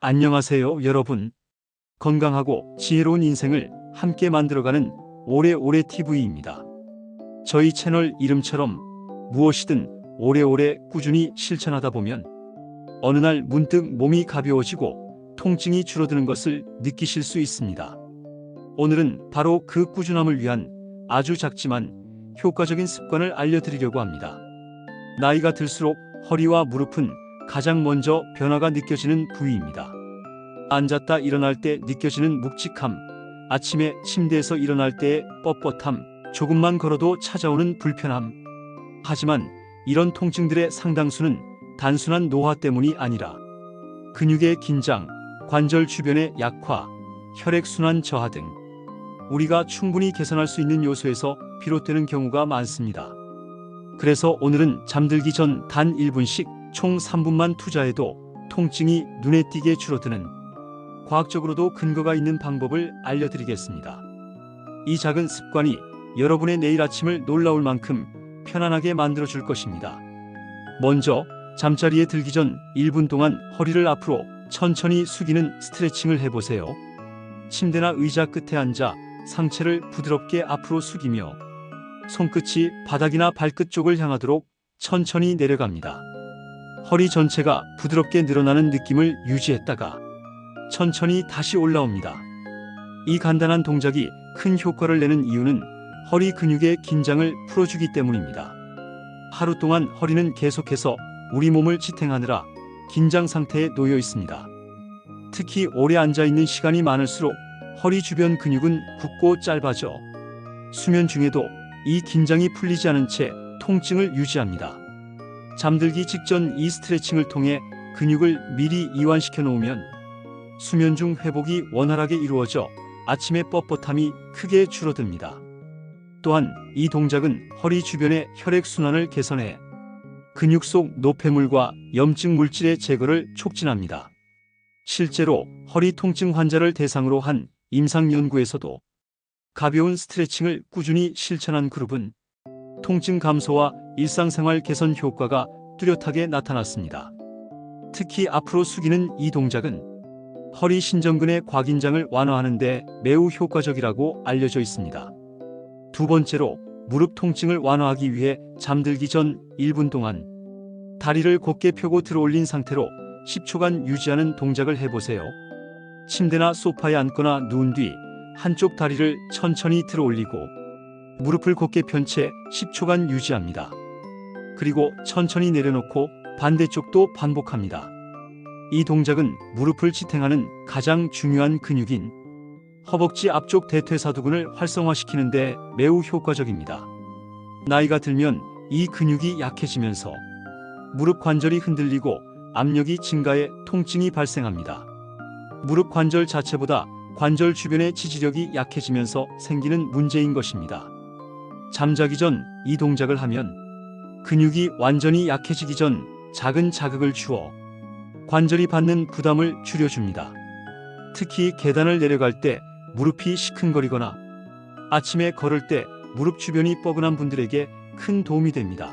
안녕하세요, 여러분. 건강하고 지혜로운 인생을 함께 만들어가는 오래오래 TV입니다. 저희 채널 이름처럼 무엇이든 오래오래 꾸준히 실천하다 보면 어느 날 문득 몸이 가벼워지고 통증이 줄어드는 것을 느끼실 수 있습니다. 오늘은 바로 그 꾸준함을 위한 아주 작지만 효과적인 습관을 알려드리려고 합니다. 나이가 들수록 허리와 무릎은 가장 먼저 변화가 느껴지는 부위입니다. 앉았다 일어날 때 느껴지는 묵직함, 아침에 침대에서 일어날 때의 뻣뻣함, 조금만 걸어도 찾아오는 불편함. 하지만 이런 통증들의 상당수는 단순한 노화 때문이 아니라 근육의 긴장, 관절 주변의 약화, 혈액순환 저하 등 우리가 충분히 개선할 수 있는 요소에서 비롯되는 경우가 많습니다. 그래서 오늘은 잠들기 전 단 1분씩 총 3분만 투자해도 통증이 눈에 띄게 줄어드는 과학적으로도 근거가 있는 방법을 알려드리겠습니다. 이 작은 습관이 여러분의 내일 아침을 놀라울 만큼 편안하게 만들어줄 것입니다. 먼저 잠자리에 들기 전 1분 동안 허리를 앞으로 천천히 숙이는 스트레칭을 해보세요. 침대나 의자 끝에 앉아 상체를 부드럽게 앞으로 숙이며 손끝이 바닥이나 발끝 쪽을 향하도록 천천히 내려갑니다. 허리 전체가 부드럽게 늘어나는 느낌을 유지했다가 천천히 다시 올라옵니다. 이 간단한 동작이 큰 효과를 내는 이유는 허리 근육의 긴장을 풀어주기 때문입니다. 하루 동안 허리는 계속해서 우리 몸을 지탱하느라 긴장 상태에 놓여 있습니다. 특히 오래 앉아 있는 시간이 많을수록 허리 주변 근육은 굳고 짧아져 수면 중에도 이 긴장이 풀리지 않은 채 통증을 유지합니다. 잠들기 직전 이 스트레칭을 통해 근육을 미리 이완시켜 놓으면 수면 중 회복이 원활하게 이루어져 아침의 뻣뻣함이 크게 줄어듭니다. 또한 이 동작은 허리 주변의 혈액순환을 개선해 근육 속 노폐물과 염증 물질의 제거를 촉진합니다. 실제로 허리 통증 환자를 대상으로 한 임상 연구에서도 가벼운 스트레칭을 꾸준히 실천한 그룹은 통증 감소와 일상생활 개선 효과가 뚜렷하게 나타났습니다. 특히 앞으로 숙이는 이 동작은 허리 신전근의 과긴장을 완화하는 데 매우 효과적이라고 알려져 있습니다. 두 번째로 무릎 통증을 완화하기 위해 잠들기 전 1분 동안 다리를 곧게 펴고 들어올린 상태로 10초간 유지하는 동작을 해보세요. 침대나 소파에 앉거나 누운 뒤 한쪽 다리를 천천히 들어올리고 무릎을 곧게 편 채 10초간 유지합니다. 그리고 천천히 내려놓고 반대쪽도 반복합니다. 이 동작은 무릎을 지탱하는 가장 중요한 근육인 허벅지 앞쪽 대퇴사두근을 활성화시키는 데 매우 효과적입니다. 나이가 들면 이 근육이 약해지면서 무릎 관절이 흔들리고 압력이 증가해 통증이 발생합니다. 무릎 관절 자체보다 관절 주변의 지지력이 약해지면서 생기는 문제인 것입니다. 잠자기 전 이 동작을 하면 근육이 완전히 약해지기 전 작은 자극을 주어 관절이 받는 부담을 줄여줍니다. 특히 계단을 내려갈 때 무릎이 시큰거리거나 아침에 걸을 때 무릎 주변이 뻐근한 분들에게 큰 도움이 됩니다.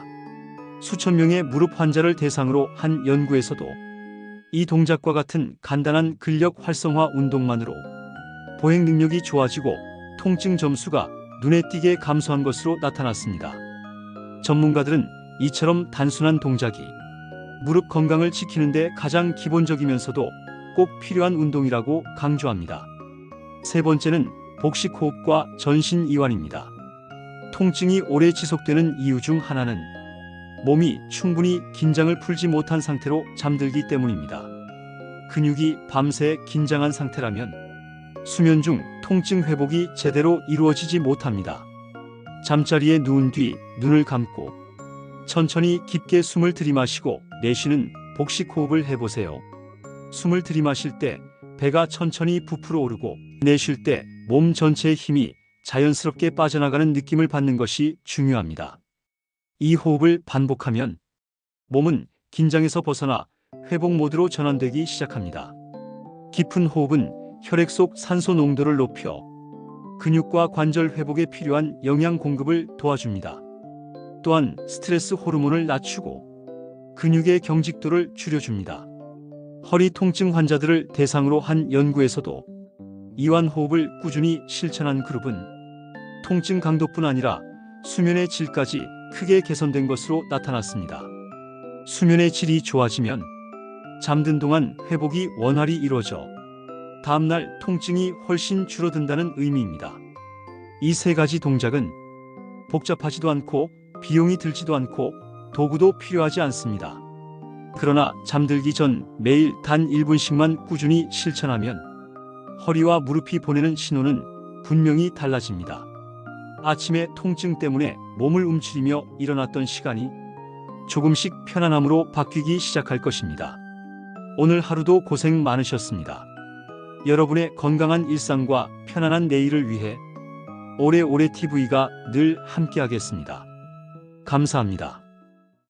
수천 명의 무릎 환자를 대상으로 한 연구에서도 이 동작과 같은 간단한 근력 활성화 운동만으로 보행 능력이 좋아지고 통증 점수가 눈에 띄게 감소한 것으로 나타났습니다. 전문가들은 이처럼 단순한 동작이 무릎 건강을 지키는 데 가장 기본적이면서도 꼭 필요한 운동이라고 강조합니다. 세 번째는 복식 호흡과 전신 이완입니다. 통증이 오래 지속되는 이유 중 하나는 몸이 충분히 긴장을 풀지 못한 상태로 잠들기 때문입니다. 근육이 밤새 긴장한 상태라면 수면 중 통증 회복이 제대로 이루어지지 못합니다. 잠자리에 누운 뒤 눈을 감고 천천히 깊게 숨을 들이마시고 내쉬는 복식 호흡을 해보세요. 숨을 들이마실 때 배가 천천히 부풀어 오르고 내쉴 때 몸 전체의 힘이 자연스럽게 빠져나가는 느낌을 받는 것이 중요합니다. 이 호흡을 반복하면 몸은 긴장에서 벗어나 회복 모드로 전환되기 시작합니다. 깊은 호흡은 혈액 속 산소 농도를 높여 근육과 관절 회복에 필요한 영양 공급을 도와줍니다. 또한 스트레스 호르몬을 낮추고 근육의 경직도를 줄여줍니다. 허리 통증 환자들을 대상으로 한 연구에서도 이완 호흡을 꾸준히 실천한 그룹은 통증 강도뿐 아니라 수면의 질까지 크게 개선된 것으로 나타났습니다. 수면의 질이 좋아지면 잠든 동안 회복이 원활히 이루어져 다음날 통증이 훨씬 줄어든다는 의미입니다. 이 세 가지 동작은 복잡하지도 않고 비용이 들지도 않고 도구도 필요하지 않습니다. 그러나 잠들기 전 매일 단 1분씩만 꾸준히 실천하면 허리와 무릎이 보내는 신호는 분명히 달라집니다. 아침에 통증 때문에 몸을 움츠리며 일어났던 시간이 조금씩 편안함으로 바뀌기 시작할 것입니다. 오늘 하루도 고생 많으셨습니다. 여러분의 건강한 일상과 편안한 내일을 위해 오래오래 TV가 늘 함께하겠습니다. 감사합니다.